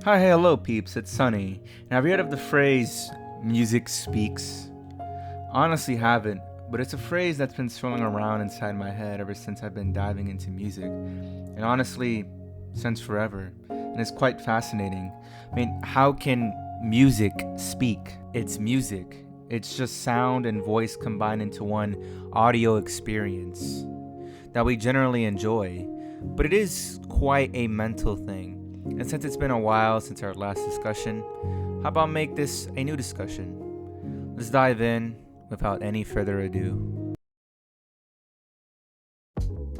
Hi, hey, hello, peeps. It's Sunny. And have you heard of the phrase "music speaks"? Honestly, haven't, but it's a phrase that's been swirling around inside my head ever since I've been diving into music, and honestly, since forever. And it's quite fascinating. I mean, how can music speak? It's music. It's just sound and voice combined into one audio experience that we generally enjoy, but it is quite a mental thing. And since it's been a while since our last discussion, how about make this a new discussion? Let's dive in without any further ado.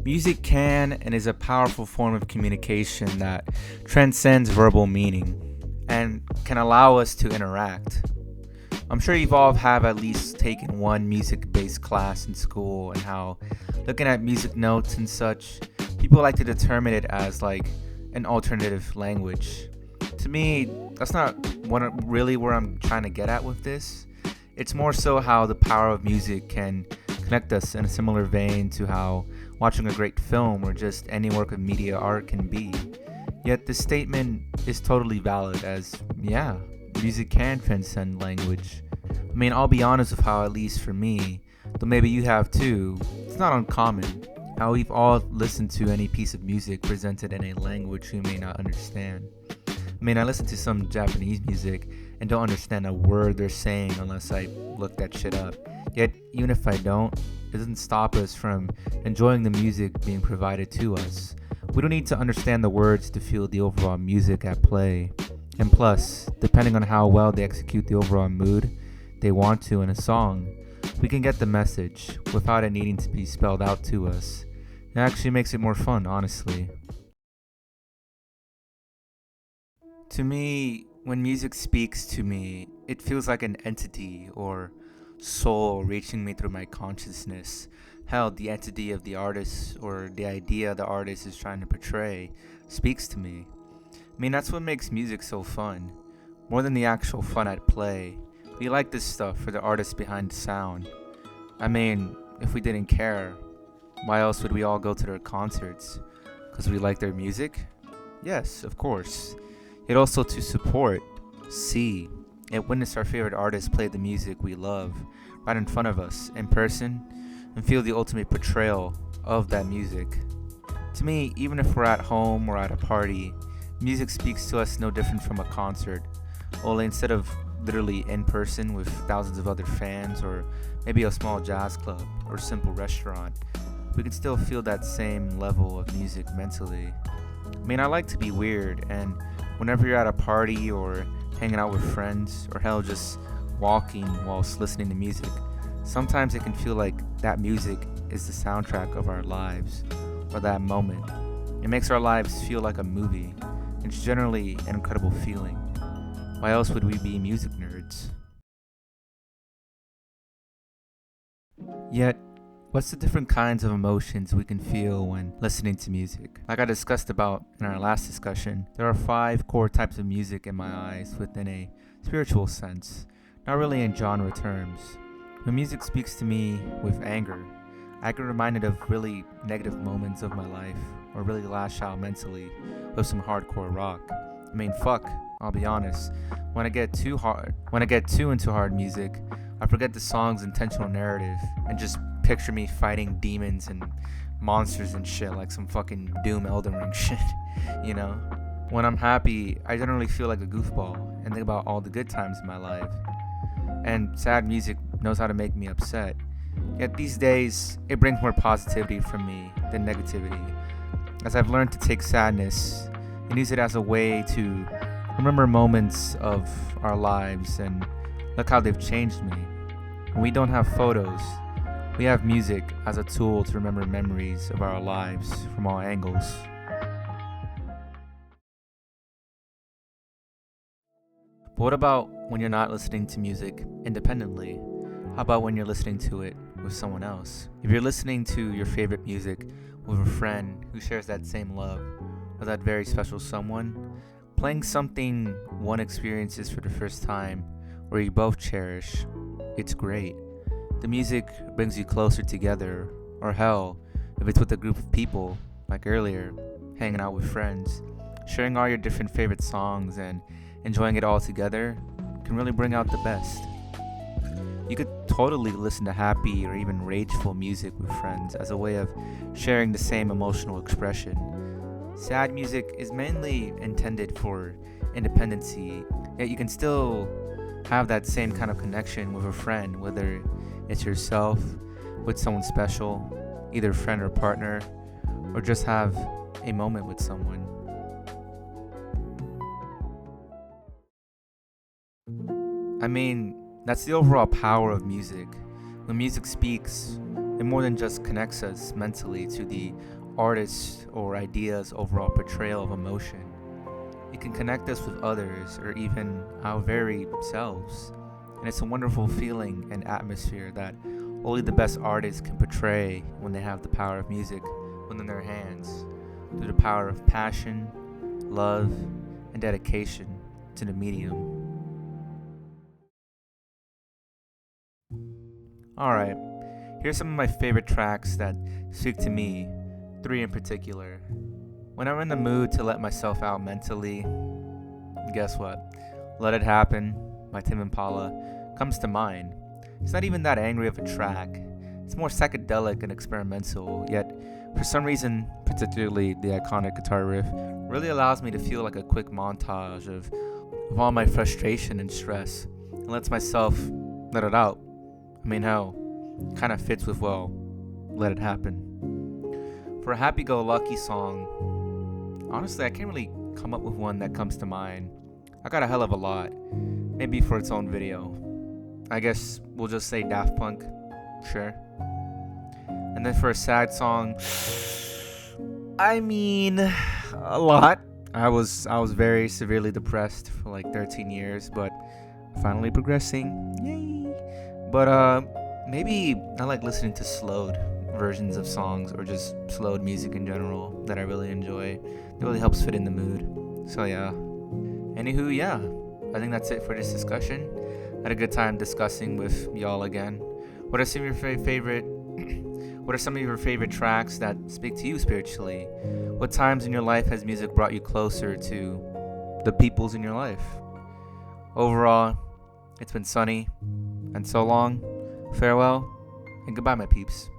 Music can and is a powerful form of communication that transcends verbal meaning and can allow us to interact. I'm sure you've all have at least taken one music-based class in school, and how looking at music notes and such, people like to determine it as like an alternative language. To me, that's not really where I'm trying to get at with this. It's more so how the power of music can connect us in a similar vein to how watching a great film or just any work of media art can be. Yet this statement is totally valid, as yeah, music can transcend language. I mean, I'll be honest with how, at least for me, though maybe you have too, it's not uncommon how we've all listened to any piece of music presented in a language we may not understand. I mean, I listen to some Japanese music and don't understand a word they're saying unless I look that shit up. Yet, even if I don't, it doesn't stop us from enjoying the music being provided to us. We don't need to understand the words to feel the overall music at play. And plus, depending on how well they execute the overall mood they want to in a song, we can get the message without it needing to be spelled out to us. It actually makes it more fun, honestly. To me, when music speaks to me, it feels like an entity or soul reaching me through my consciousness. Hell, the entity of the artist or the idea the artist is trying to portray speaks to me. I mean, that's what makes music so fun. More than the actual fun at play, we like this stuff for the artist behind the sound. I mean, if we didn't care, why else would we all go to their concerts? Because we like their music? Yes, of course. Yet also to support, see, and witness our favorite artists play the music we love right in front of us in person and feel the ultimate portrayal of that music. To me, even if we're at home or at a party, music speaks to us no different from a concert, only instead of literally in person with thousands of other fans or maybe a small jazz club or simple restaurant, we can still feel that same level of music mentally. I mean, I like to be weird, and whenever you're at a party or hanging out with friends, or hell, just walking whilst listening to music, sometimes it can feel like that music is the soundtrack of our lives, or that moment. It makes our lives feel like a movie. It's generally an incredible feeling. Why else would we be music nerds? Yet, what's the different kinds of emotions we can feel when listening to music? Like I discussed about in our last discussion, there are 5 core types of music in my eyes within a spiritual sense, not really in genre terms. When music speaks to me with anger, I get reminded of really negative moments of my life, or really lash out mentally with some hardcore rock. I mean, fuck, I'll be honest. When I get too into hard music, I forget the song's intentional narrative and just picture me fighting demons and monsters and shit like some fucking Doom Elden Ring shit, you know? When I'm happy, I generally feel like a goofball and think about all the good times in my life. And sad music knows how to make me upset. Yet these days, it brings more positivity from me than negativity, as I've learned to take sadness and use it as a way to remember moments of our lives and look how they've changed me. When we don't have photos, we have music as a tool to remember memories of our lives from all angles. But what about when you're not listening to music independently? How about when you're listening to it with someone else? If you're listening to your favorite music with a friend who shares that same love, or that very special someone, playing something one experiences for the first time, or you both cherish, it's great. The music brings you closer together, or hell, if it's with a group of people, like earlier, hanging out with friends, sharing all your different favorite songs and enjoying it all together can really bring out the best. You could totally listen to happy or even rageful music with friends as a way of sharing the same emotional expression. Sad music is mainly intended for independency, yet you can still have that same kind of connection with a friend, whether it's yourself, with someone special, either friend or partner, or just have a moment with someone. I mean, that's the overall power of music. When music speaks, it more than just connects us mentally to the artist's or idea's overall portrayal of emotion. It can connect us with others or even our very selves. And it's a wonderful feeling and atmosphere that only the best artists can portray when they have the power of music within their hands, through the power of passion, love, and dedication to the medium. Alright, here's some of my favorite tracks that speak to me, 3 in particular. When I'm in the mood to let myself out mentally, guess what? Let It Happen by Tim Impala comes to mind. It's not even that angry of a track. It's more psychedelic and experimental, yet for some reason, particularly the iconic guitar riff, really allows me to feel like a quick montage of all my frustration and stress and lets myself let it out. I mean, hell, kind of fits with, well, Let It Happen. For a happy-go-lucky song, honestly, I can't really come up with one that comes to mind. I got a hell of a lot, maybe for its own video. I guess we'll just say Daft Punk, sure. And then for a sad song, I mean, a lot. I was very severely depressed for like 13 years, but finally progressing. Yay! But maybe I like listening to slowed versions of songs or just slowed music in general that I really enjoy. It really helps fit in the mood. So yeah. Anywho, yeah. I think that's it for this discussion. Had a good time discussing with y'all again. What are some of your favorite tracks that speak to you spiritually? What times in your life has music brought you closer to the peoples in your life? Overall, it's been Sonny, and so long, farewell, and goodbye, my peeps.